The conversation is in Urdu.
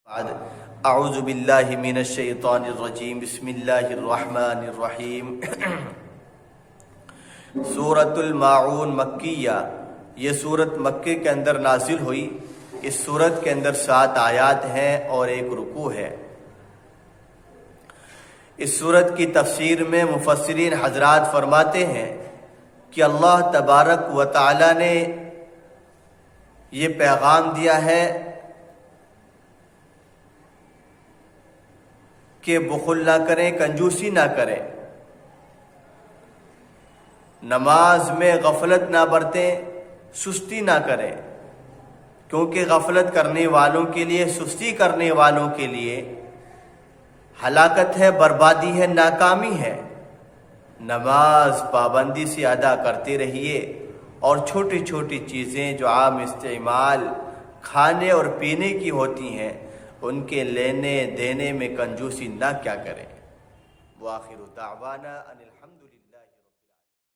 بعد اعوذ باللہ من الشیطان الرجیم بسم اللہ الرحمن الرحیم سورۃ الماعون مکیہ، یہ سورت مکے کے اندر نازل ہوئی۔ اس سورت کے اندر 7 آیات ہیں اور 1 رکوع ہے۔ اس سورت کی تفسیر میں مفسرین حضرات فرماتے ہیں کہ اللہ تبارک و تعالی نے یہ پیغام دیا ہے کہ بخل نہ کریں، کنجوسی نہ کریں، نماز میں غفلت نہ برتیں، سستی نہ کریں، کیونکہ غفلت کرنے والوں کے لیے، سستی کرنے والوں کے لیے ہلاکت ہے، بربادی ہے، ناکامی ہے۔ نماز پابندی سے ادا کرتے رہیے، اور چھوٹی چھوٹی چیزیں جو عام استعمال کھانے اور پینے کی ہوتی ہیں ان کے لینے دینے میں کنجوسی نہ کیا کریں۔ وآخر دعوانا ان الحمد للہ۔